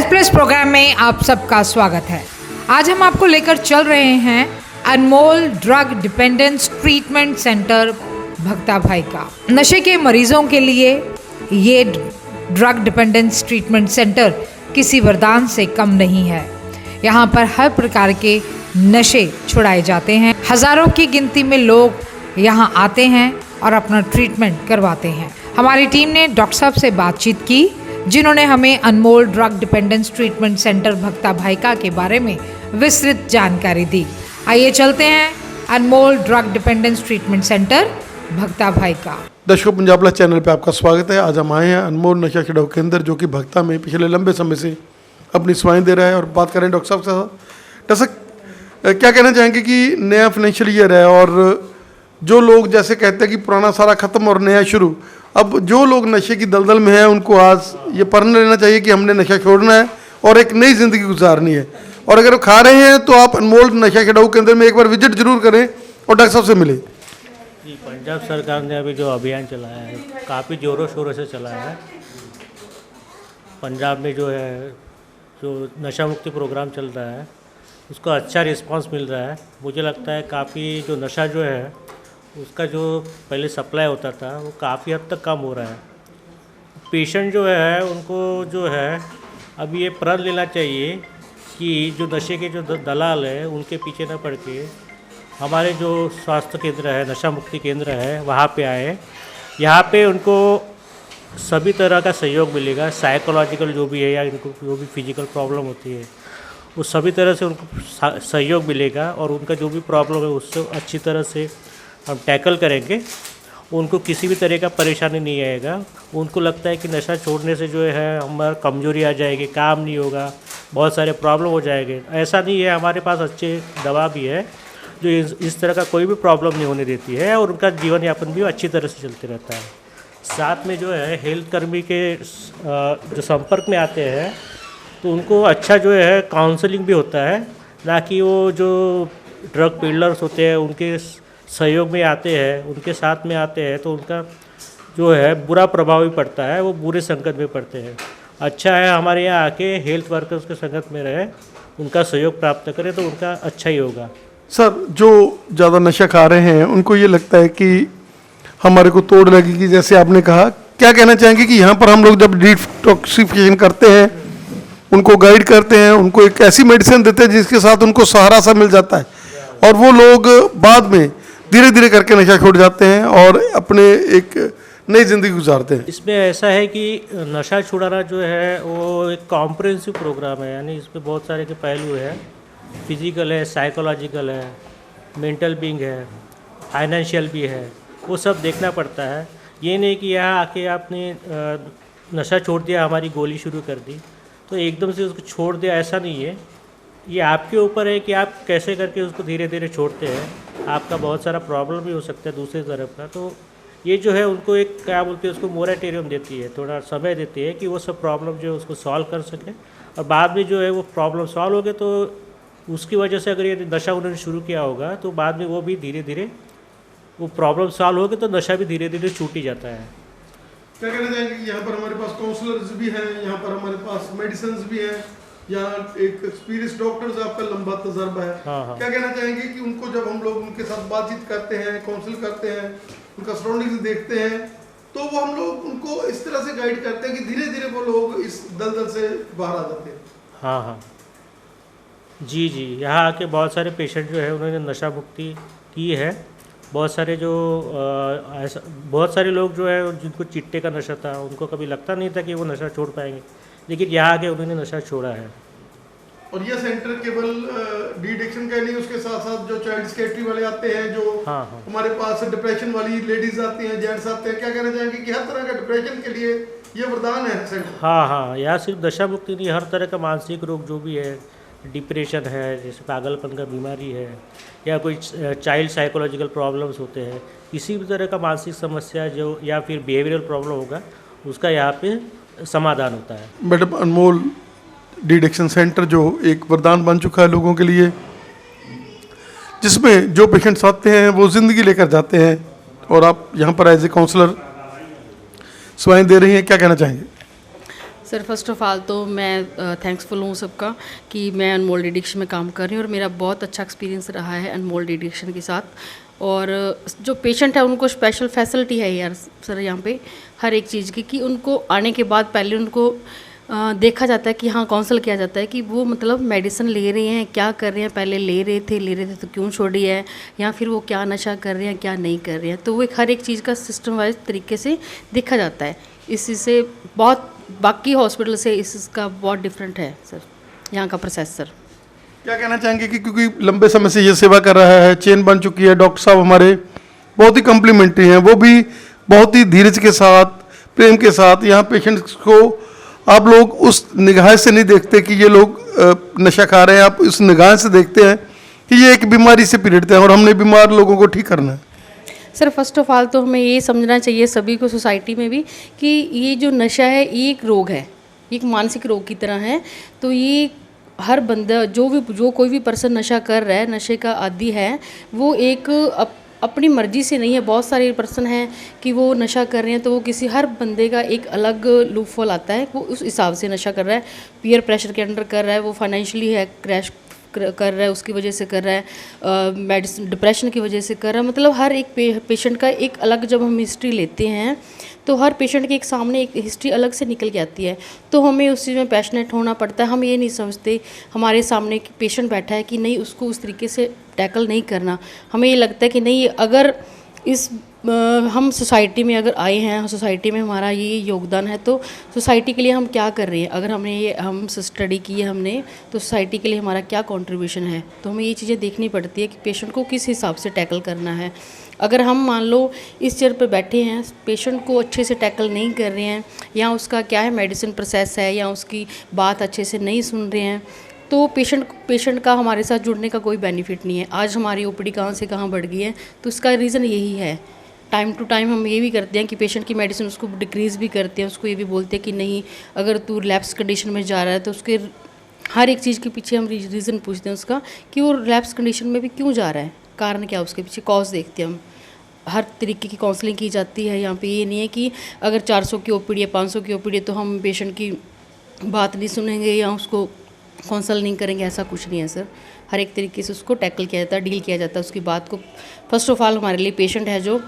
Health plus programme में आप सबका स्वागत है। आज हम आपको लेकर चल रहे हैं अनमोल ड्रग डिपेंडेंस ट्रीटमेंट सेंटर भक्ता भाई का। नशे के मरीजों के लिए ये ड्रग डिपेंडेंस ट्रीटमेंट सेंटर किसी वरदान से कम नहीं है। यहाँ पर हर प्रकार के नशे छुड़ाए जाते हैं। हजारों की गिनती में लोग यहाँ आते हैं और अपना ट्रीटमेंट करवाते हैं। हमारी टीम ने डॉक्टर साहब से बातचीत की, जिन्होंने हमें अनमोल ड्रग डिपेंडेंस ट्रीटमेंट सेंटर भक्ता भाईका के बारे में विस्तृत जानकारी दी। आइए चलते हैं अनमोल ड्रग डिपेंडेंस ट्रीटमेंट सेंटर भक्ता भाईका। दर्शकों, पंजाब प्लस चैनल पे आपका स्वागत है। आज हम आए हैं अनमोल नशा छुड़ाऊ केंद्र, जो कि भक्ता में पिछले लंबे समय से अपनी सेवाएं दे रहा है। और बात करें डॉक्टर साहब से, डॉक्टर साहब क्या कहना चाहेंगे कि नया फाइनेंशियल ईयर है और जो लोग जैसे कहते हैं कि पुराना सारा खत्म और नया शुरू, अब जो लोग नशे की दलदल में हैं उनको आज ये प्रण लेना चाहिए कि हमने नशा छोड़ना है और एक नई ज़िंदगी गुजारनी है। और अगर वो खा रहे हैं तो आप अनमोल नशा छुड़ाऊ केंद्र में एक बार विजिट जरूर करें और डॉक्टर साहब से मिले। जी, पंजाब सरकार ने अभी जो अभियान चलाया है काफ़ी ज़ोरों शोरों से चलाया है। पंजाब में जो है जो नशा मुक्ति प्रोग्राम चल रहा है उसका अच्छा रिस्पांस मिल रहा है। मुझे लगता है काफ़ी जो नशा जो है उसका जो पहले सप्लाई होता था वो काफ़ी हद तक कम हो रहा है। पेशेंट जो है उनको जो है अभी ये प्रण लेना चाहिए कि जो नशे के जो दलाल है उनके पीछे न पड़ के हमारे जो स्वास्थ्य केंद्र है, नशा मुक्ति केंद्र है, वहाँ पे आए। यहाँ पे उनको सभी तरह का सहयोग मिलेगा। साइकोलॉजिकल जो भी है या इनको जो भी फिजिकल प्रॉब्लम होती है वो सभी तरह से उनको सहयोग मिलेगा और उनका जो भी प्रॉब्लम है उससे अच्छी तरह से हम टैकल करेंगे। उनको किसी भी तरह का परेशानी नहीं आएगा। उनको लगता है कि नशा छोड़ने से जो है हमारा कमजोरी आ जाएगी, काम नहीं होगा, बहुत सारे प्रॉब्लम हो जाएंगे। ऐसा नहीं है, हमारे पास अच्छे दवा भी है जो इस तरह का कोई भी प्रॉब्लम नहीं होने देती है और उनका जीवन यापन भी अच्छी तरह से चलते रहता है। साथ में जो है हेल्थ कर्मी के जो संपर्क में आते हैं तो उनको अच्छा जो है काउंसलिंग भी होता है, ना कि वो जो ड्रग पीडलर्स होते हैं उनके सहयोग में आते हैं, उनके साथ में आते हैं तो उनका जो है बुरा प्रभाव भी पड़ता है, वो बुरे संकट में पड़ते हैं। अच्छा है हमारे यहाँ आके हेल्थ वर्कर्स के संगत में रहे, उनका सहयोग प्राप्त करें तो उनका अच्छा ही होगा। सर, जो ज़्यादा नशा खा रहे हैं उनको ये लगता है कि हमारे को तोड़ लगेगी, जैसे आपने कहा, क्या कहना चाहेंगे कि यहाँ पर हम लोग जब डिटॉक्सिफिकेशन करते हैं, उनको गाइड करते हैं, उनको एक ऐसी मेडिसिन देते हैं जिसके साथ उनको सहारा सा मिल जाता है और वो लोग बाद में धीरे धीरे करके नशा छोड़ जाते हैं और अपने एक नई ज़िंदगी गुजारते हैं। इसमें ऐसा है कि नशा छुड़ाना जो है वो एक कॉम्प्रिहेंसिव प्रोग्राम है, यानी इसमें बहुत सारे के पहलू है। फिजिकल है, साइकोलॉजिकल है, मेंटल बीइंग है, फाइनेंशियल भी है, वो सब देखना पड़ता है। ये नहीं कि यहाँ आके आपने नशा छोड़ दिया, हमारी गोली शुरू कर दी तो एकदम से उसको छोड़ दिया, ऐसा नहीं है। ये आपके ऊपर है कि आप कैसे करके उसको धीरे धीरे छोड़ते हैं। आपका बहुत सारा प्रॉब्लम भी हो सकता है दूसरी तरफ का, तो ये जो है उनको एक क्या बोलते हैं उसको मोरेटोरियम देती है, थोड़ा समय देती है कि वो सब प्रॉब्लम जो है उसको सॉल्व कर सकें और बाद में जो है वो प्रॉब्लम सॉल्व हो गए तो उसकी वजह से अगर ये नशा उन्होंने शुरू किया होगा तो बाद में वो भी धीरे धीरे वो प्रॉब्लम सॉल्व हो गए तो नशा भी धीरे धीरे छूट ही जाता है। क्या कहना चाहेंगे कि यहाँ पर हमारे पास काउंसलर्स भी हैं, यहाँ पर हमारे पास मेडिसिन भी हैं, यहाँ एक एक्सपीरियंस डॉक्टर्स, आपका लंबा तजर्बा है। हाँ। क्या कहना चाहेंगे कि उनको जब हम लोग उनके साथ बातचीत करते हैं, काउंसिल करते हैं, उनका सराउंडिंग्स देखते हैं तो वो हम लोग उनको इस तरह से गाइड करते हैं कि धीरे धीरे वो लोग इस दलदल से बाहर आ जाते हैं। हाँ, जी, यहाँ आके बहुत सारे पेशेंट जो है उन्होंने नशा मुक्ति की है। बहुत सारे जो ऐसा बहुत सारे लोग जो है जिनको चिट्टे का नशा था उनको कभी लगता नहीं था कि वो नशा छोड़ पाएंगे, लेकिन यहाँ आके उन्होंने नशा छोड़ा है। और ये सेंटर केवल डी एडिक्शन का नहीं, उसके साथ साथ जो चाइल्ड साइकियाट्री वाले आते हैं, जो हाँ। हमारे पास डिप्रेशन वाली लेडीज आती हैं, जेंट्स आते हैं, क्या कहना चाहेंगे कि हर तरह का डिप्रेशन के लिए ये वरदान है सेंटर? हाँ, यहाँ सिर्फ नशा मुक्ति नहीं, हर तरह का मानसिक रोग जो भी है, डिप्रेशन है, जैसे पागलपन का बीमारी है या कोई चाइल्ड साइकोलॉजिकल प्रॉब्लम्स होते हैं, किसी भी तरह का मानसिक समस्या जो या फिर बिहेवियरल प्रॉब्लम होगा उसका यहाँ पे समाधान होता है। मैडम, अनमोल डी एडिक्शन सेंटर जो एक वरदान बन चुका है लोगों के लिए, जिसमें जो पेशेंट्स आते हैं वो ज़िंदगी लेकर जाते हैं और आप यहाँ पर एज ए काउंसलर सेवाएं दे रही हैं, क्या कहना चाहेंगे? सर फर्स्ट ऑफ ऑल तो मैं थैंक्सफुल हूँ सबका कि मैं अनमोल डिडिक्शन में काम कर रही हूँ और मेरा बहुत अच्छा एक्सपीरियंस रहा है अनमोल डिडिक्शन के साथ। और जो पेशेंट है उनको स्पेशल फैसिलिटी है यार सर यहाँ पे हर एक चीज़ की, कि उनको आने के बाद पहले उनको देखा जाता है कि हाँ काउंसल किया जाता है कि वो मतलब मेडिसिन ले रहे हैं, क्या कर रहे हैं, पहले ले रहे थे तो क्यों छोड़ी है, या फिर वो क्या नशा कर रहे हैं क्या नहीं कर रहे हैं। तो वो एक हर एक चीज़ का सिस्टम वाइज तरीके से देखा जाता है। इसी से बहुत बाकी हॉस्पिटल से इसका बहुत डिफरेंट है सर यहाँ का प्रोसेस। सर क्या कहना चाहेंगे कि क्योंकि लंबे समय से ये सेवा कर रहा है, चेन बन चुकी है, डॉक्टर साहब हमारे बहुत ही कम्प्लीमेंट्री हैं, वो भी बहुत ही धीरज के साथ प्रेम के साथ यहाँ पेशेंट्स को आप लोग उस निगाह से नहीं देखते कि ये लोग नशा खा रहे हैं, आप उस निगाह से देखते हैं कि ये एक बीमारी से पीड़ित है और हमने बीमार लोगों को ठीक करना है। सर फर्स्ट ऑफ ऑल तो हमें ये समझना चाहिए सभी को सोसाइटी में भी कि ये जो नशा है ये एक रोग है, एक मानसिक रोग की तरह है। तो ये हर बंदा जो कोई भी पर्सन नशा कर रहा है, नशे का आदी है, वो एक अपनी मर्जी से नहीं है। बहुत सारे पर्सन हैं कि वो नशा कर रहे हैं तो वो किसी हर बंदे का एक अलग लूपहोल आता है, वो उस हिसाब से नशा कर रहा है, पीयर प्रेशर के अंडर कर रहा है, वो फाइनेंशियली है क्रैश कर रहा है उसकी वजह से कर रहा है, मेडिसिन डिप्रेशन की वजह से कर रहा है। मतलब हर एक पेशेंट का एक अलग जब हम हिस्ट्री लेते हैं तो हर पेशेंट के एक सामने एक हिस्ट्री अलग से निकल के आती है। तो हमें उस चीज़ में पैशनेट होना पड़ता है। हम ये नहीं समझते हमारे सामने एक पेशेंट बैठा है कि नहीं उसको उस तरीके से टैकल नहीं करना। हमें ये लगता है कि नहीं अगर इस हम सोसाइटी में अगर आए हैं, सोसाइटी में हमारा ये योगदान है तो सोसाइटी के लिए हम क्या कर रहे हैं। अगर हम स्टडी की है हमने तो सोसाइटी के लिए हमारा क्या कंट्रीब्यूशन है। तो हमें ये चीज़ें देखनी पड़ती है कि पेशेंट को किस हिसाब से टैकल करना है। अगर हम मान लो इस चेयर पर बैठे हैं, पेशेंट को अच्छे से टैकल नहीं कर रहे हैं, या उसका क्या है मेडिसिन प्रोसेस है, या उसकी बात अच्छे से नहीं सुन रहे हैं, तो पेशेंट का हमारे साथ जुड़ने का कोई बेनिफिट नहीं है। आज हमारी ओपीडी कहाँ से कहाँ बढ़ गई है तो इसका रीज़न यही है। टाइम टू टाइम हम ये भी करते हैं कि पेशेंट की मेडिसिन उसको डिक्रीज़ भी करते हैं, उसको ये भी बोलते हैं कि नहीं अगर तू रिलैप्स कंडीशन में जा रहा है तो उसके हर एक चीज़ के पीछे हम रीज़न पूछते हैं उसका कि वो रिलैप्स कंडीशन में भी क्यों जा रहा है, कारण क्या उसके पीछे, कॉज देखते हैं हम। हर तरीके की काउंसलिंग की जाती है यहाँ पे। ये नहीं है कि अगर 400 की ओपीडी है 500 की ओपीडी है तो हम पेशेंट की बात नहीं सुनेंगे या उसको काउंसल नहीं करेंगे, ऐसा कुछ नहीं है सर। हर एक तरीके से उसको टैकल किया जाता है, डील किया जाता है उसकी बात को। फर्स्ट ऑफ ऑल हमारे लिए पेशेंट है जो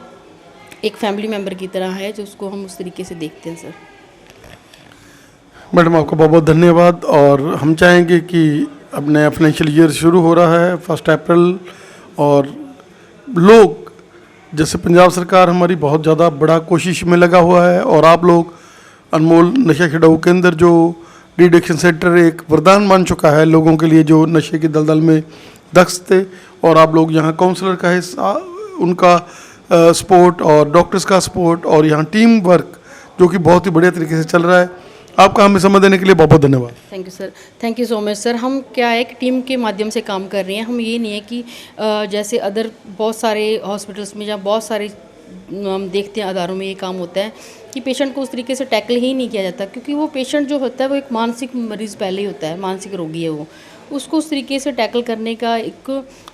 एक फैमिली मेम्बर की तरह है, जो उसको हम उस तरीके से देखते हैं सर। मैडम आपका बहुत बहुत धन्यवाद। और हम चाहेंगे कि अब नया फाइनेंशियल ईयर शुरू हो रहा है 1 अप्रैल, और लोग जैसे पंजाब सरकार हमारी बहुत ज़्यादा बड़ा कोशिश में लगा हुआ है, और आप लोग अनमोल नशा छुड़ाऊ केंद्र जो डिडिक्शन सेंटर एक वरदान मान चुका है लोगों के लिए जो नशे की दलदल में दस्त थे, और आप लोग यहाँ काउंसलर का हिस्सा, उनका सपोर्ट और डॉक्टर्स का सपोर्ट और यहाँ टीम वर्क जो कि बहुत ही बढ़िया तरीके से चल रहा है। आपका हमें समय देने के लिए बहुत बहुत धन्यवाद। Thank you sir, thank you so much sir. हम क्या है कि टीम के माध्यम से काम कर रहे हैं। हम ये नहीं है कि जैसे अदर बहुत सारे हॉस्पिटल्स में जहाँ बहुत सारे हम देखते हैं अदारों में ये काम होता है कि पेशेंट को उस तरीके से टैकल ही नहीं किया जाता, क्योंकि वो पेशेंट जो होता है वो एक मानसिक मरीज़ पहले ही होता है, मानसिक रोगी है वो। उसको उस तरीके से टैकल करने का एक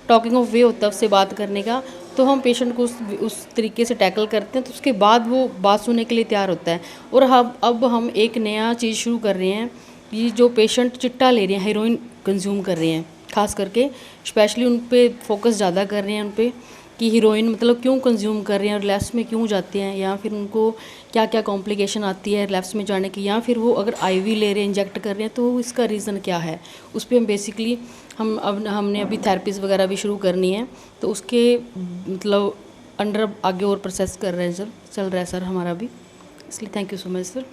टॉकिंग ऑफ वे होता है उससे बात करने का। तो हम पेशेंट को उस तरीके से टैकल करते हैं तो उसके बाद वो बात सुनने के लिए तैयार होता है। और अब हम एक नया चीज़ शुरू कर रहे हैं, ये जो पेशेंट चिट्टा ले रहे हैं, हेरोइन कंज्यूम कर रहे हैं, खास करके स्पेशली उन पे फोकस ज़्यादा कर रहे हैं, उन पे कि हीरोइन मतलब क्यों कंज्यूम कर रहे हैं और रिलैप्स में क्यों जाते हैं, या फिर उनको क्या क्या कॉम्प्लिकेशन आती है रिलैप्स में जाने की, या फिर वो अगर आईवी ले रहे हैं, इंजेक्ट कर रहे हैं, तो इसका रीज़न क्या है। उस पर हम बेसिकली हमने अभी थेरेपीज़ वगैरह भी शुरू करनी है, तो उसके मतलब अंडर आगे और प्रोसेस कर रहे हैं सर, चल रहा है सर हमारा भी। इसलिए thank you so much sir.